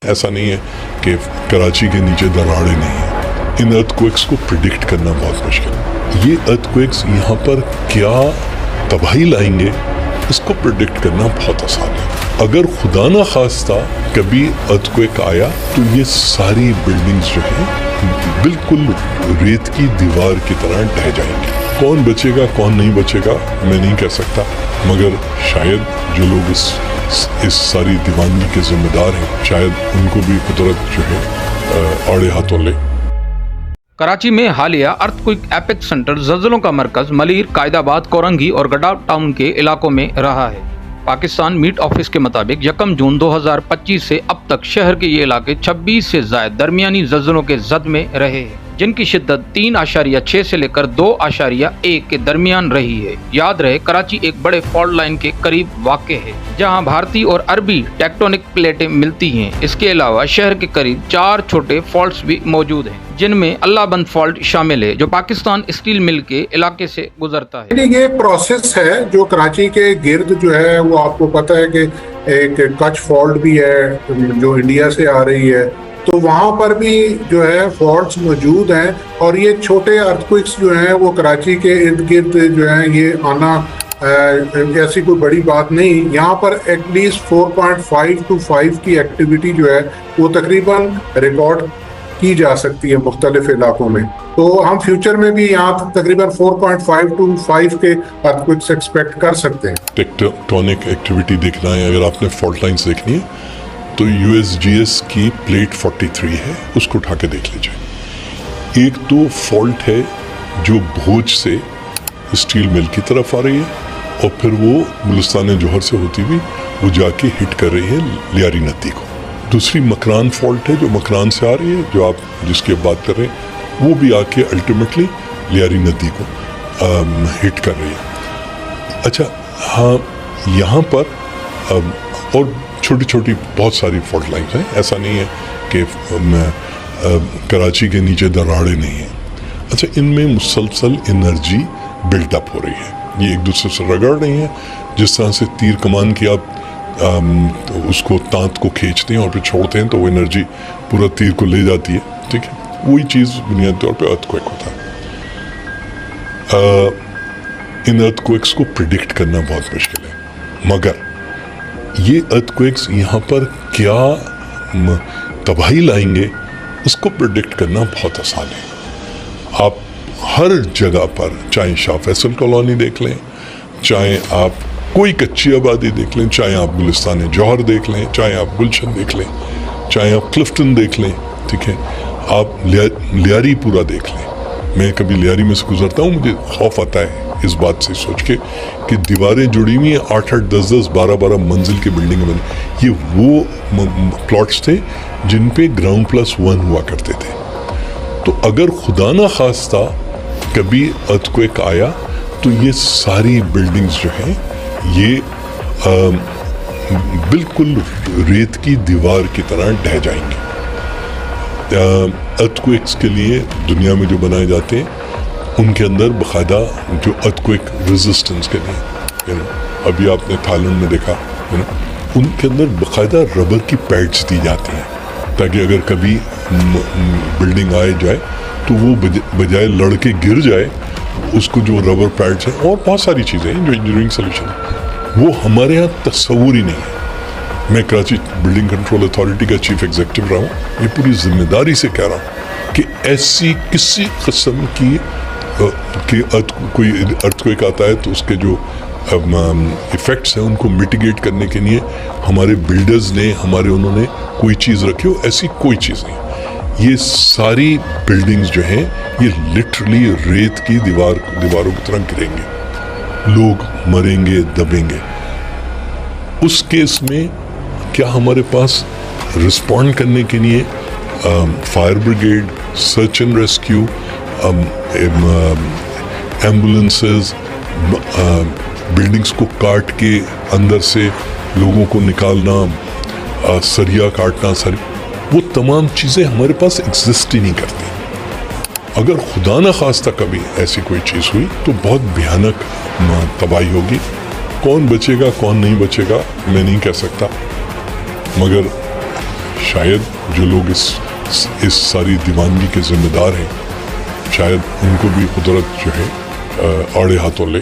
ऐसा नहीं है कि कराची के नीचे दरारें नहीं हैं। इन अर्थक्वेक्स को प्रिडिक्ट करना बहुत मुश्किल है। ये अर्थक्वेक्स यहाँ पर क्या तबाही लाएंगे इसको प्रिडिक्ट करना बहुत आसान है। अगर खुदा ना खास्ता कभी अर्थक्वेक आया तो ये सारी बिल्डिंग्स जो हैं बिल्कुल रेत की दीवार की तरह ढह जाएंगी। कौन बचेगा कौन नहीं बचेगा मैं नहीं कह सकता, मगर शायद जो लोग इस सारी दीवानगी के जिम्मेदार हैं शायद उनको भी कुदरत जो है आड़े हाथों ले। कराची में हालिया अर्थक्वेक एपिक सेंटर ज़लज़लों का मरकज मलीर, कायदाबाद, कोरंगी और गडाफ टाउन के इलाकों में रहा है। पाकिस्तान मीट ऑफिस के मुताबिक 1 जून 2025 से अब तक शहर के ये इलाके 26 से ज़ायद दरमियानी ज़लज़लों के जद में रहे हैं, जिनकी शिद्दत 3.6 से लेकर 2.1 के दरमियान रही है। याद रहे कराची एक बड़े फॉल्ट लाइन के करीब वाक़ है जहां भारतीय और अरबी टेक्टोनिक प्लेटें मिलती हैं। इसके अलावा शहर के करीब 4 छोटे फॉल्ट्स भी मौजूद हैं, जिनमें अल्लाहबंद फॉल्ट शामिल है जो पाकिस्तान स्टील मिल के इलाके से गुजरता है। ये प्रोसेस है जो कराची के गिर्द जो है वो आपको पता है कि एक कच्छ फॉल्ट भी है जो इंडिया से आ रही है, तो वहाँ पर भी जो है फॉल्ट्स मौजूद हैं और ये छोटे अर्थक्वेक्स जो हैं वो कराची के इर्द गिर्द जो है ये आना ऐसी कोई बड़ी बात नहीं। यहाँ पर एटलीस्ट 4.5 to 5 की एक्टिविटी जो है वो तकरीबन रिकॉर्ड की जा सकती है मुख्तलिफ इलाकों में, तो हम फ्यूचर में भी यहाँ तकरीबन 4.5 to 5 के अर्थक्वेक्स एक्सपेक्ट कर सकते हैं। टेक्टोनिक एक्टिविटी देखना है, अगर आपने फॉल्ट लाइन्स देखनी है तो USGS की प्लेट 43 है, उसको उठा के देख लीजिए। एक तो फॉल्ट है जो भोज से स्टील मिल की तरफ आ रही है और फिर वो गुलिस्तान जौहर से होती हुई वो जाके हिट कर रही है लियारी नदी को। दूसरी मकरान फॉल्ट है जो मकरान से आ रही है, जो आप जिसकी आप बात कर रहे हैं, वो भी आके अल्टीमेटली लियारी नदी को हिट कर रही है। अच्छा हाँ, यहाँ पर और छोटी छोटी बहुत सारी फॉल्ट लाइन्स हैं, ऐसा नहीं है कि कराची के नीचे दरारें नहीं हैं। अच्छा, इनमें मुसलसल एनर्जी बिल्डअप हो रही है, ये एक दूसरे से रगड़ रही है। जिस तरह से तीर कमान की आप तो उसको तांत को खींचते हैं और फिर छोड़ते हैं तो वो एनर्जी पूरा तीर को ले जाती है, ठीक है, वही चीज़ बुनियादी तौर पे अर्थक्वेक होता है। इन अर्थक्वेक्स को प्रिडिक्ट करना बहुत मुश्किल है, मगर ये अर्थक्वेक्स यहाँ पर क्या तबाही लाएंगे उसको प्रिडिक्ट करना बहुत आसान है। आप हर जगह पर, चाहे शाह फैसल कॉलोनी देख लें, चाहे आप कोई कच्ची आबादी देख लें, चाहे आप गुलिस्तान जौहर देख लें, चाहे आप गुलशन देख लें, चाहे आप क्लिफ्टन देख लें, ठीक है, आप लियारी पूरा देख लें। मैं कभी लियारी में से गुजरता हूँ, मुझे खौफ आता है इस बात से सोच के कि दीवारें जुड़ी हुई हैं, 8-8, 10-10, 12-12 मंजिल की बिल्डिंग बनी। ये वो प्लॉट्स थे जिन पे ग्राउंड +1 हुआ करते थे। तो अगर खुदा ना खास्ता कभी अर्थक्वेक आया तो ये सारी बिल्डिंग्स जो हैं ये बिल्कुल रेत की दीवार की तरह ढह जाएंगी। अर्थक्वेक्स के लिए दुनिया में जो बनाए जाते हैं उनके अंदर बाकायदा जो अर्थक्वेक रेजिस्टेंस के लिए अभी आपने थाईलैंड में देखा उनके अंदर बाकायदा रबर की पैड्स दी जाती हैं ताकि अगर कभी बिल्डिंग आए जाए तो वो बजाय लड़के गिर जाए, उसको जो रबर पैड्स हैं और बहुत सारी चीज़ें हैं जो इंजीनियरिंग सोल्यूशन है, वो हमारे यहाँ तस्वूर ही नहीं है। मैं कराची बिल्डिंग कंट्रोल अथॉरिटी का चीफ एग्जीक्यूटिव रहा हूँ, ये पूरी जिम्मेदारी से कह रहा हूँ कि ऐसी किसी किस्म की कोई अर्थक्वेक आता है तो उसके जो इफ़ेक्ट्स हैं उनको मिटिगेट करने के लिए हमारे बिल्डर्स ने उन्होंने कोई चीज़ रखी हो, ऐसी कोई चीज़ नहीं। ये सारी बिल्डिंग्स जो हैं ये लिटरली रेत की दीवारों की तरह गिरेंगे, लोग मरेंगे, दबेंगे। उस केस में क्या हमारे पास रिस्पॉन्ड करने के लिए fire brigade, search and rescue, ambulances, buildings को काट के अंदर से लोगों को निकालना, सरिया काटना, वो तमाम चीज़ें हमारे पास एग्जिस्ट ही नहीं करती। अगर खुदा न खास्ता कभी ऐसी कोई चीज़ हुई तो बहुत भयानक तबाही होगी। कौन बचेगा कौन नहीं बचेगा मैं नहीं कह सकता, मगर شاید جو لوگ اس ساری دیوانگی کے ذمہ دار ہیں شاید ان کو بھی قدرت جو ہے آڑے ہاتھوں لے.